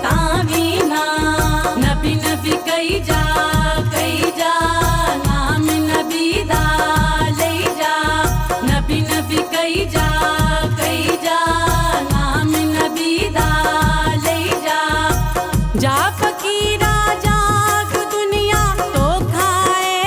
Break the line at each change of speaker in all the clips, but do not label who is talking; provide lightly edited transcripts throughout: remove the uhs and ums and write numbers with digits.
पछतावी ना। नबी नबी कई जा नाम नबी दा लई जा। नबी नबी कई जा नाम नबी दा लई जा। जा फकीरा जाग दुनिया तो खाए।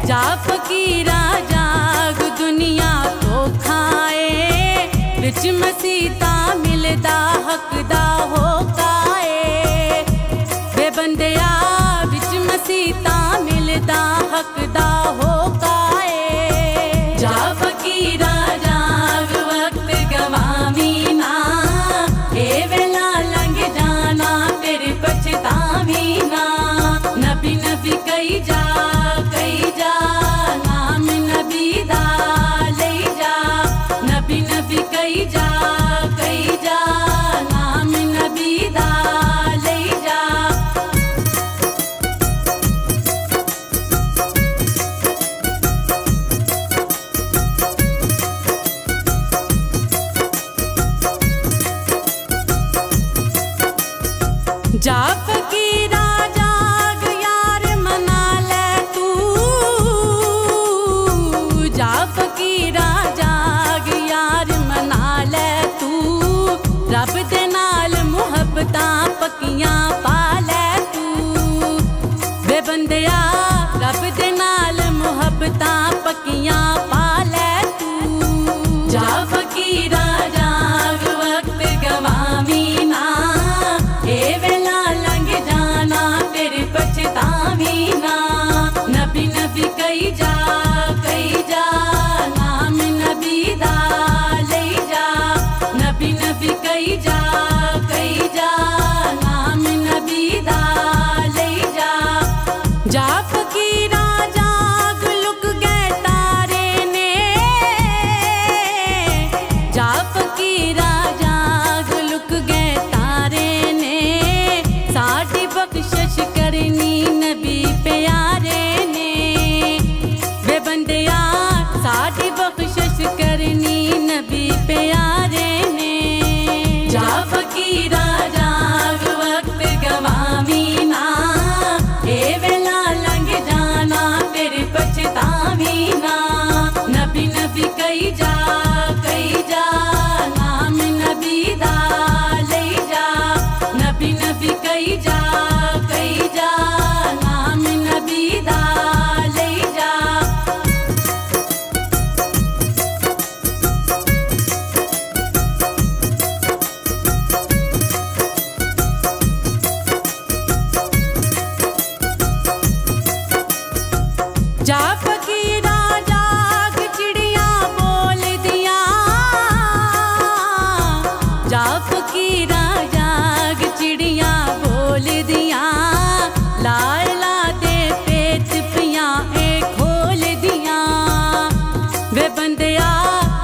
जा फकीरा जाग दुनिया तो खाए। विच मसीता मिलदा हकदा हो काए। वे बंदिया विच मसीता मिलदा हकदा हो काए। जा फकीरा जाग वक्त गवावी ना। ए वेला लंघ जाना फिर पछतावी ना। नबी नबी कई जा नाम नबी दा लई जा। नबी नबी कई जा नाम नबी दा लई जा। जा फकीरा जाग यार मना ले तू। जा फकीरा जाग यार मना ले तू। रब दे नाल मुहब्बतां पक्कियां पा ले तू। वे बंदिया रब दे नाल मुहब्बतां पक्कियां पा ले तू। जा फकीरा जाग वक्त गवावी ना। ए वेला लंघ जाना फिर पछतावी ना। नबी नबी कई जा नाम नबी दा लई जा। नबी नबी कई जा नाम नबी दा लई जा। जा फकीरा जाग लुक गए तारे ने। जा फकीरा जाग लुक गए तारे ने। साडी बख्शिश करनी नबी प्यारे ने। वे बंदिया साडी बख्शिश करनी नबी प्यारे ने। जा फकीरा जाग वक्त गवावी ना। ए वेला लंघ जाना फिर पछतावी ना। नबी नबी कई जा नाम नबी दा लई जा। नबी नबी कई जा नाम नबी दा लई जा। जा फकीरा जाग चिड़िया बोल दिया। जा फकीरा जाग चिड़िया बोल दिया। लाला दे पेच पिया ए खोल दिया। वे बंदिया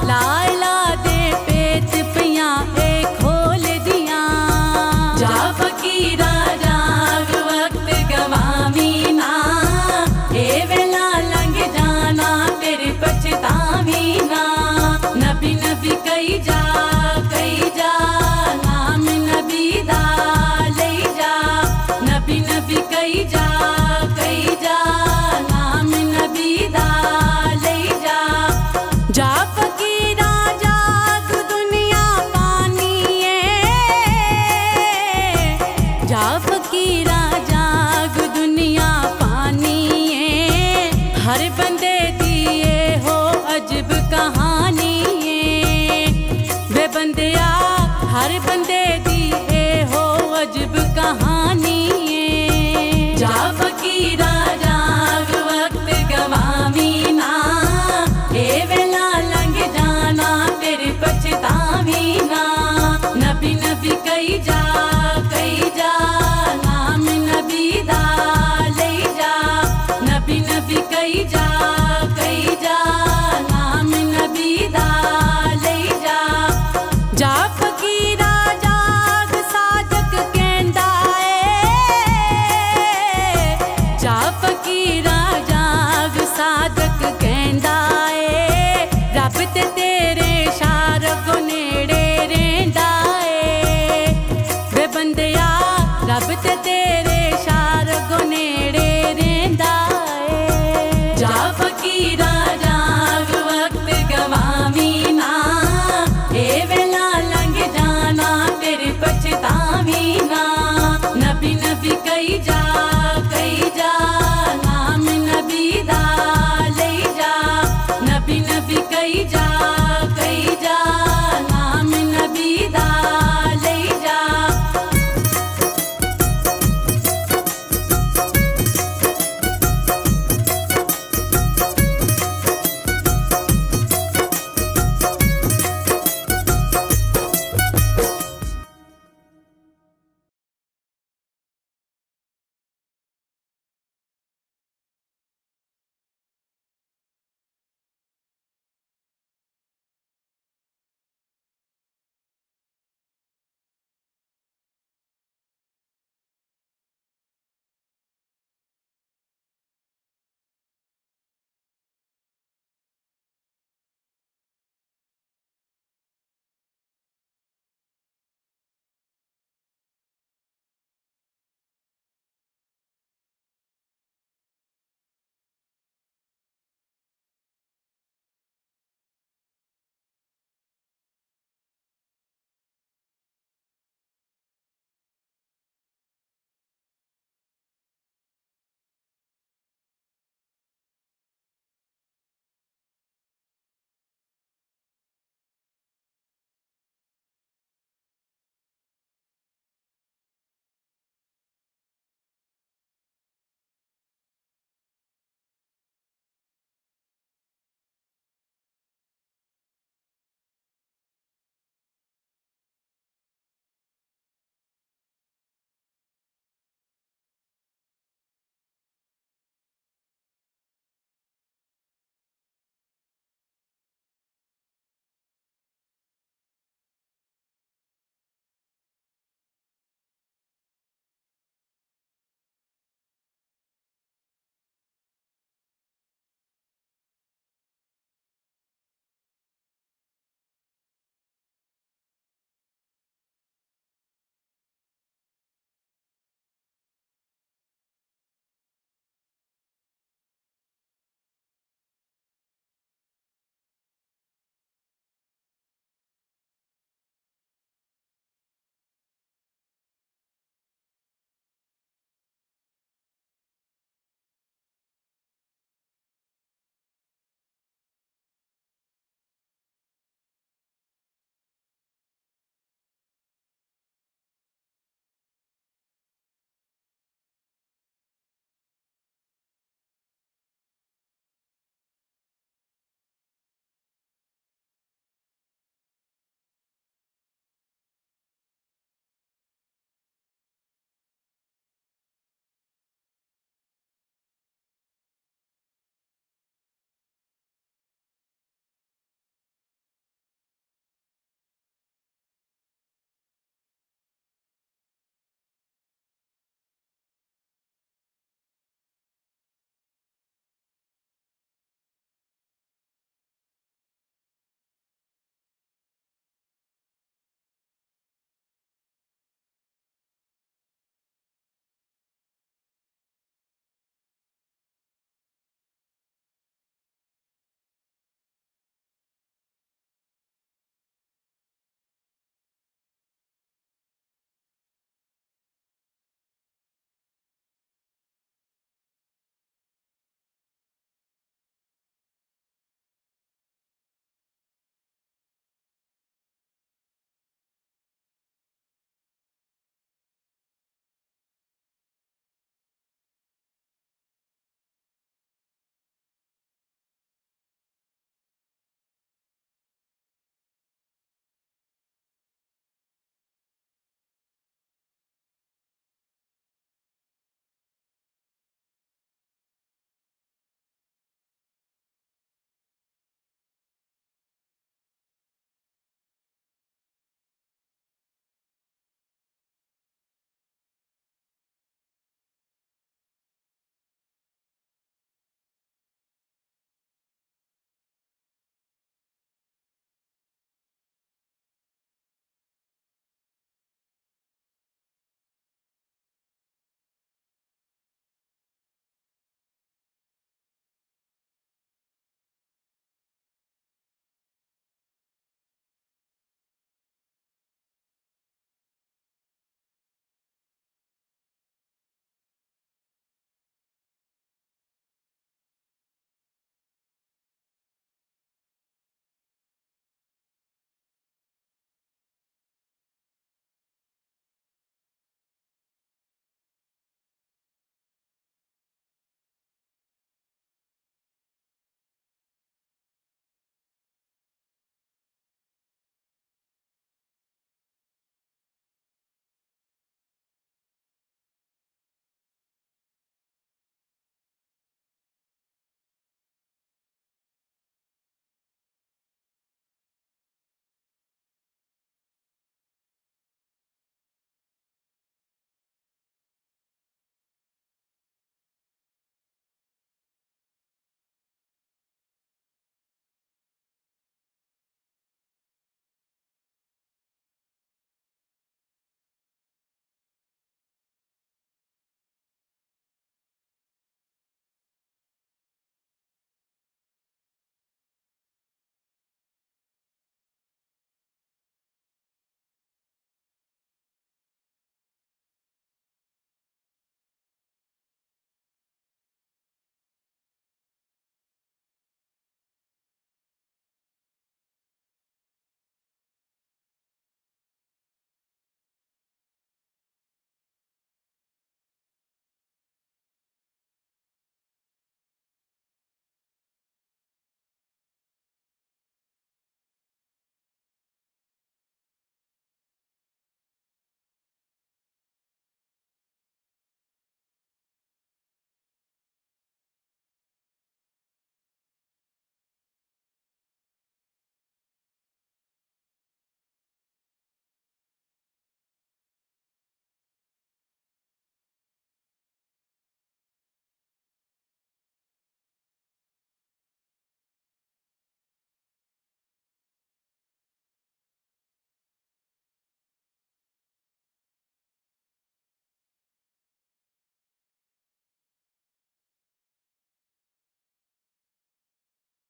लाला दे पेच पिया ए खोल दिया। जा फकीरा जाग वक्त गवावी ना। ए वेला लंघ जाना फिर पछतावी ना। नबी नबी कई जा नाम नबी दा लई जा। नबी नबी कई जा नाम नबी दा लई जा। जा फकीरा जाग दुनिया पानी है। जा फकीरा जाग दुनिया पानी है। हर बंदे दी ये हो अजब कहानी है। वे बंदिया हर बंदे दी ये हो अजब कहानी है। जा फकीरा जाग वक्त गवावी ना। ए वेला लंघ जाना फिर पछतावी ना। नबी नबी कई जा नाम नबी दा लई जा। नबी नबी कई जा नाम नबी दा लई जा। जा फकीरा जाग साधक कहंदा ए। जा फकीरा जाग साधक कहंदा ए। रब ते तेरे शार को नेड़े रेंदा ए। रब ते तेरे